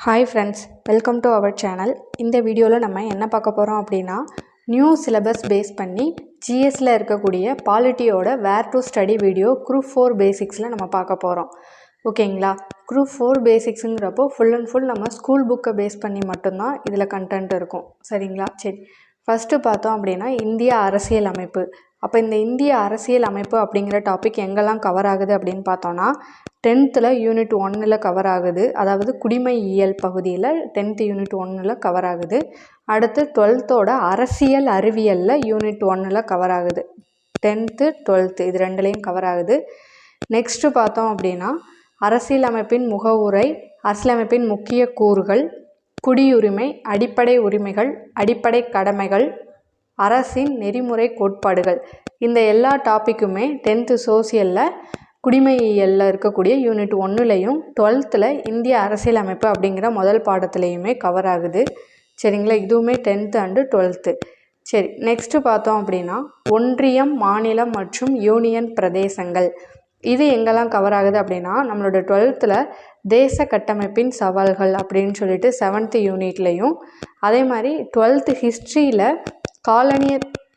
Hi friends, welcome to our channel. இந்த வீடியோவில் நம்ம என்ன பார்க்க போகிறோம் அப்படின்னா நியூ சிலபஸ் பேஸ் பண்ணி ஜிஎஸ்ல இருக்கக்கூடிய பாலிட்டியோட வேர் டு ஸ்டடி வீடியோ குரூப் 4 பேசிக்ஸில் நம்ம பார்க்க போகிறோம். ஓகேங்களா? குரூப் 4 பேசிக்ஸுங்கிறப்போ ஃபுல் அண்ட் ஃபுல் நம்ம ஸ்கூல் புக்கை பேஸ் பண்ணி மட்டும்தான் இதில் கண்டென்ட் இருக்கும். சரிங்களா? சரி, ஃபஸ்ட்டு பார்த்தோம் அப்படின்னா இந்திய அரசியல் அமைப்பு. அப்போ இந்த இந்திய அரசியல் அமைப்பு அப்படிங்கிற டாபிக் எங்கெல்லாம் கவர் ஆகுது அப்படின்னு பார்த்தோன்னா 10th யூனிட் 1 கவர் ஆகுது. அதாவது குடிமையியல் பகுதியில் 10th யூனிட் 1 கவர் ஆகுது. அடுத்து 12th அரசியல் அறிவியலில் யூனிட் 1 கவர் ஆகுது. 10th 12th இது ரெண்டுலேயும் கவர் ஆகுது. நெக்ஸ்ட்டு பார்த்தோம் அப்படின்னா அரசியலமைப்பின் முகவுரை, அரசியலமைப்பின் முக்கிய கூறுகள், குடியுரிமை, அடிப்படை உரிமைகள், அடிப்படை கடமைகள், அரசின் நெறிமுறை கோட்பாடுகள், இந்த எல்லா டாப்பிக்குமே 10th சோசியலில் குடிமையியலில் இருக்கக்கூடிய யூனிட் 1லையும் 12th இந்திய அரசியலமைப்பு அப்படிங்கிற முதல் பாடத்துலேயுமே கவர் ஆகுது. சரிங்களா? இதுவுமே 10th and 12th. சரி, நெக்ஸ்ட்டு பார்த்தோம் அப்படின்னா ஒன்றியம், மாநிலம் மற்றும் யூனியன் பிரதேசங்கள். இது எங்கெல்லாம் கவர் ஆகுது அப்படின்னா நம்மளோட 12th தேச கட்டமைப்பின் சவால்கள் அப்படின்னு சொல்லிட்டு 7th யூனிட்லையும், அதே மாதிரி 12th ஹிஸ்ட்ரியில்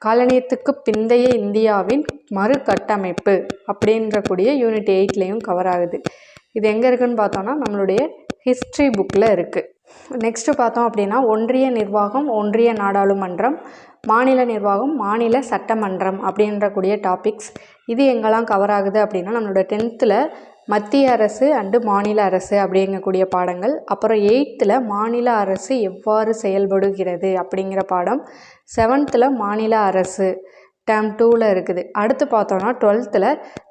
காலனியத்துக்கு பிந்தைய இந்தியாவின் மறுகட்டமைப்பு அப்படின்றக்கூடிய யூனிட் 8லையும் கவர் ஆகுது. இது எங்கே இருக்குதுன்னு பார்த்தோன்னா நம்மளுடைய ஹிஸ்ட்ரி புக்கில் இருக்குது. நெக்ஸ்ட்டு பார்த்தோம் அப்படின்னா ஒன்றிய நிர்வாகம், ஒன்றிய நாடாளுமன்றம், மாநில நிர்வாகம், மாநில சட்டமன்றம் அப்படின்றக்கூடிய டாபிக்ஸ். இது எங்கெல்லாம் கவர் ஆகுது அப்படின்னா நம்மளோட 10th மத்திய அரசு அண்டு மாநில அரசு அப்படிங்கக்கூடிய பாடங்கள். அப்புறம் 8th மாநில அரசு எவ்வாறு செயல்படுகிறது அப்படிங்கிற பாடம். 7th மாநில அரசு டேர்ம் 2 இருக்குது. அடுத்து பார்த்தோன்னா 12th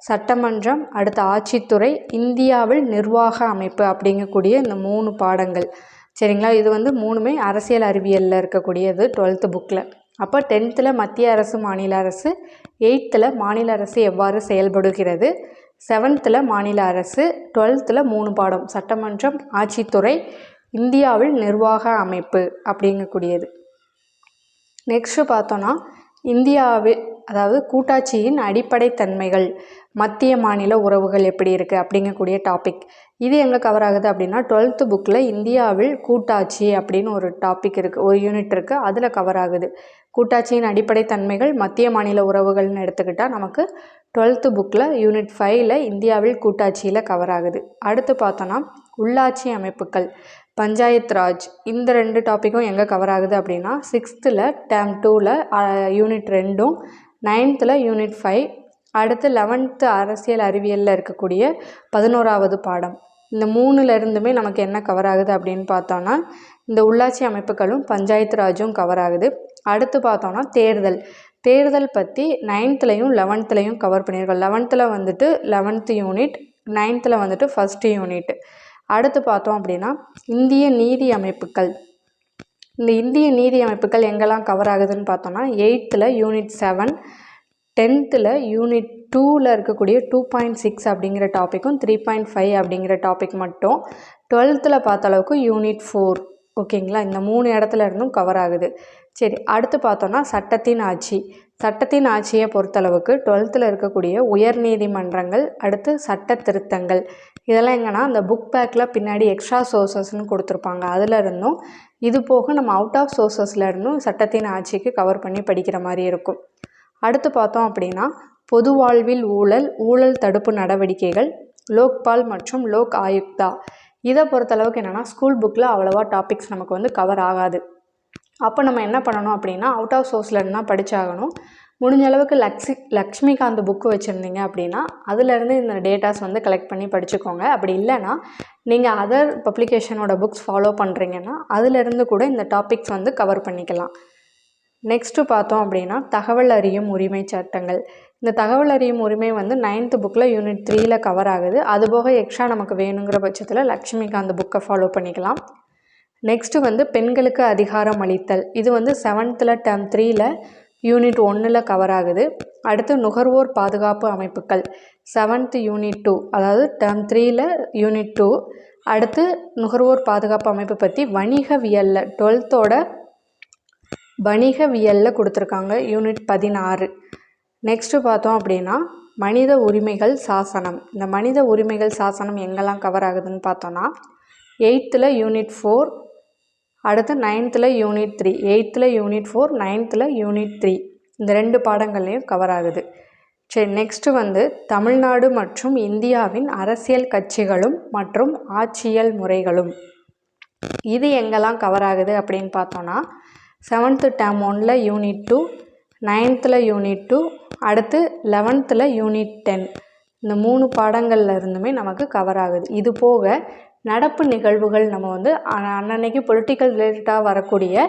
சட்டமன்றம், அடுத்து ஆட்சித்துறை, இந்தியாவில் நிர்வாக அமைப்பு அப்படிங்கக்கூடிய இந்த 3 பாடங்கள். சரிங்களா? இது வந்து 3மே அரசியல் அறிவியலில் இருக்கக்கூடியது 12th புக்கில். அப்போ 10th மத்திய அரசு, மாநில அரசு, 8th மாநில அரசு எவ்வாறு செயல்படுகிறது, 7th மாநில அரசு, 12th 3 பாடம் சட்டமன்றம், ஆட்சித்துறை, இந்தியாவில் நிர்வாக அமைப்பு அப்படிங்கக்கூடியது. நெக்ஸ்ட்டு பார்த்தோன்னா இந்தியாவில் அதாவது கூட்டாட்சியின் அடிப்படை தன்மைகள், மத்திய மாநில உறவுகள் எப்படி இருக்குது அப்படிங்கக்கூடிய டாபிக். இது எங்கே கவர் ஆகுது அப்படின்னா 12th புக்கில் இந்தியாவில் கூட்டாட்சி அப்படின்னு ஒரு டாபிக் இருக்குது, ஒரு யூனிட் இருக்குது, அதில் கவர் ஆகுது. கூட்டாட்சியின் அடிப்படை தன்மைகள், மத்திய மாநில உறவுகள்னு எடுத்துக்கிட்டால் நமக்கு 12th புக்கில் யூனிட் 5 இந்தியாவில் கூட்டாட்சியில் கவர் ஆகுது. அடுத்து பார்த்தோன்னா உள்ளாட்சி அமைப்புகள், பஞ்சாயத் ராஜ், இந்த 2 டாப்பிக்கும் எங்கே கவர் ஆகுது அப்படின்னா 6th term 2 unit 2, 9th unit 5, அடுத்து 11th அரசியல் அறிவியலில் இருக்கக்கூடிய 11வது பாடம். இந்த 3லேருந்துமே நமக்கு என்ன கவர் ஆகுது அப்படின்னு பார்த்தோன்னா இந்த உள்ளாட்சி அமைப்புகளும் பஞ்சாயத்து ராஜும் கவர் ஆகுது. அடுத்து பார்த்தோன்னா தேர்தல் பற்றி 9th 11th கவர் பண்ணியிருக்கோம். 11th வந்துட்டு 11th யூனிட், 9th வந்துட்டு 1st யூனிட். அடுத்து பார்த்தோம் அப்படின்னா இந்திய நீதி அமைப்புகள். இந்த இந்திய நீதி அமைப்புகள் எங்கெல்லாம் கவர் ஆகுதுன்னு பார்த்தோன்னா 8th யூனிட் 7, 10th யூனிட் 2 இருக்கக்கூடிய 2.6 அப்படிங்கிற டாப்பிக்கும் 3.5 அப்படிங்கிற டாபிக் மட்டும். 12th பார்த்த அளவுக்கு யூனிட் 4. ஓகேங்களா? இந்த 3 இடத்துல இருந்தும் கவர் ஆகுது. சரி, அடுத்து பார்த்தோன்னா சட்டத்தின் ஆட்சியை பொறுத்தளவுக்கு 12th இருக்கக்கூடிய உயர் நீதிமன்றங்கள், அடுத்து சட்ட திருத்தங்கள், இதெல்லாம் எங்கன்னா அந்த புக் பேக்கில் பின்னாடி எக்ஸ்ட்ரா சோர்சஸ்ன்னு கொடுத்துருப்பாங்க, அதில் இருந்தும் இது போக நம்ம அவுட் ஆஃப் சோர்சஸில் இருந்தும் சட்டத்தின் ஆட்சிக்கு கவர் பண்ணி படிக்கிற மாதிரி இருக்கும். அடுத்து பார்த்தோம் அப்படின்னா பொது வாழ்வில் ஊழல் தடுப்பு நடவடிக்கைகள், லோக்பால் மற்றும் லோக் ஆயுக்தா. இதை பொறுத்தளவுக்கு என்னென்னா ஸ்கூல் புக்கில் அவ்வளோவா டாபிக்ஸ் நமக்கு வந்து கவர் ஆகாது. அப்போ நம்ம என்ன பண்ணணும் அப்படின்னா அவுட் ஆஃப் சோர்ஸில் இருந்து தான் படித்தாகணும். முடிஞ்ச அளவுக்கு லக்ஷ்மிகாந்த் புக்கு வச்சுருந்தீங்க அப்படின்னா அதிலேருந்து இந்த டேட்டாஸ் வந்து கலெக்ட் பண்ணி படிச்சுக்கோங்க. அப்படி இல்லைன்னா நீங்கள் அதர் பப்ளிகேஷனோட புக்ஸ் ஃபாலோ பண்ணுறீங்கன்னா அதிலேருந்து கூட இந்த டாபிக்ஸ் வந்து கவர் பண்ணிக்கலாம். நெக்ஸ்ட்டு பார்த்தோம் அப்படின்னா தகவல் அறியும் உரிமை சட்டங்கள். இந்த தகவல் அறியும் உரிமை வந்து 9th புக்கில் யூனிட் 3 கவர் ஆகுது. அதுபோக எக்ஸ்ட்ரா நமக்கு வேணுங்கிற பட்சத்தில் லக்ஷ்மிகாந்த் புக்கை ஃபாலோ பண்ணிக்கலாம். நெக்ஸ்ட்டு வந்து பெண்களுக்கு அதிகாரம் அளித்தல். இது வந்து 7th டேர்ம் 3 யூனிட் 1 கவர் ஆகுது. அடுத்து நுகர்வோர் பாதுகாப்பு அமைப்புகள் 7th யூனிட் 2, அதாவது டேர்ம் 3 யூனிட் 2. அடுத்து நுகர்வோர் பாதுகாப்பு அமைப்பு பற்றி வணிகவியலில் 12th வணிகவியலில் கொடுத்துருக்காங்க, யூனிட் 16. நெக்ஸ்ட்டு பார்த்தோம் அப்படின்னா மனித உரிமைகள் சாசனம். இந்த மனித உரிமைகள் சாசனம் எங்கெல்லாம் கவர் ஆகுதுன்னு பார்த்தோன்னா 8th யூனிட் 4, அடுத்து 9th unit 3. 8th unit 4, 9th unit 3. இந்த 2 பாடங்கள்லையும் கவர் ஆகுது. சரி, நெக்ஸ்ட்டு வந்து தமிழ்நாடு மற்றும் இந்தியாவின் அரசியல் கட்சிகளும் மற்றும் ஆட்சியல் முறைகளும். இது எங்கெல்லாம் கவர் ஆகுது அப்படின்னு பார்த்தோன்னா 7th term 1 unit 2, 9th unit 2, அடுத்து 11th யூனிட் 10. இந்த 3 பாடங்கள்ல இருந்துமே நமக்கு கவர் ஆகுது. இது போக நடப்பு நிகழ்வுகள் நம்ம வந்து அன்னன்னைக்கு பொலிட்டிக்கல் ரிலேட்டடாக வரக்கூடிய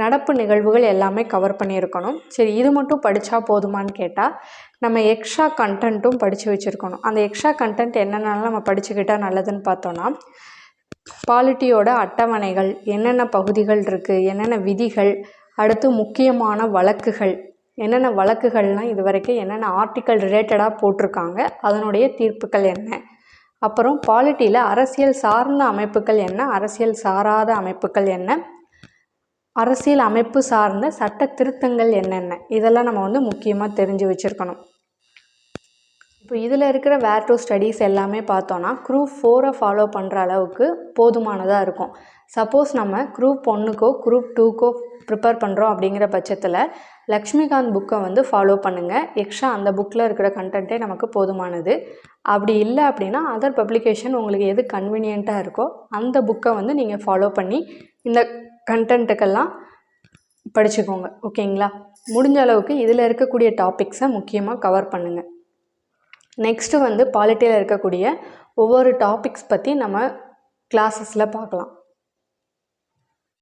நடப்பு நிகழ்வுகள் எல்லாமே கவர் பண்ணியிருக்கணும். சரி, இது மட்டும் படித்தா போதுமான்னு கேட்டால் நம்ம எக்ஸ்ட்ரா கண்டென்ட்டும் படித்து வச்சுருக்கணும். அந்த எக்ஸ்ட்ரா கண்டென்ட் என்னென்னலாம் நம்ம படிச்சுக்கிட்டால் நல்லதுன்னு பார்த்தோன்னா, பாலிட்டியோட அட்டவணைகள், என்னென்ன பகுதிகள் இருக்குது, என்னென்ன விதிகள், அடுத்து முக்கியமான வழக்குகள், என்னென்ன வழக்குகள்லாம் இது வரைக்கும் என்னென்ன ஆர்டிக்கல் ரிலேட்டடாக போட்டிருக்காங்க, அதனுடைய தீர்ப்புகள் என்ன, அப்புறம் பாலிட்டியில் அரசியல் சார்ந்த அமைப்புகள் என்ன, அரசியல் சாராத அமைப்புகள் என்ன, அரசியல் அமைப்பு சார்ந்த சட்ட திருத்தங்கள் என்னென்ன, இதெல்லாம் நம்ம வந்து முக்கியமாக தெரிஞ்சு வச்சுருக்கணும். இப்போ இதில் இருக்கிற வேர் டு ஸ்டடீஸ் எல்லாமே பார்த்தோன்னா குரூப் 4 ஃபாலோ பண்ணுற அளவுக்கு போதுமானதாக இருக்கும். சப்போஸ் நம்ம குரூப் 1க்கோ குரூப் 2க்கோ ப்ரிப்பேர் பண்ணுறோம் அப்படிங்கிற பட்சத்தில் லக்ஷ்மிகாந்த் புக்கை வந்து ஃபாலோ பண்ணுங்கள். எக்ஸ்ட்ரா அந்த புக்கில் இருக்கிற கண்டென்ட்டே நமக்கு போதுமானது. அப்படி இல்லை அப்படின்னா அதர் பப்ளிகேஷன் உங்களுக்கு எது கன்வீனியண்ட்டாக இருக்கோ அந்த புக்கை வந்து நீங்கள் ஃபாலோ பண்ணி இந்த கண்டென்ட்டுக்கெல்லாம் படிச்சுக்கோங்க. ஓகேங்களா? முடிஞ்ச அளவுக்கு இதில் இருக்கக்கூடிய டாபிக்ஸை முக்கியமாக கவர் பண்ணுங்கள். நெக்ஸ்ட்டு வந்து பாலிட்டியில் இருக்கக்கூடிய ஒவ்வொரு டாபிக்ஸ் பற்றி நம்ம கிளாஸஸில் பார்க்கலாம்.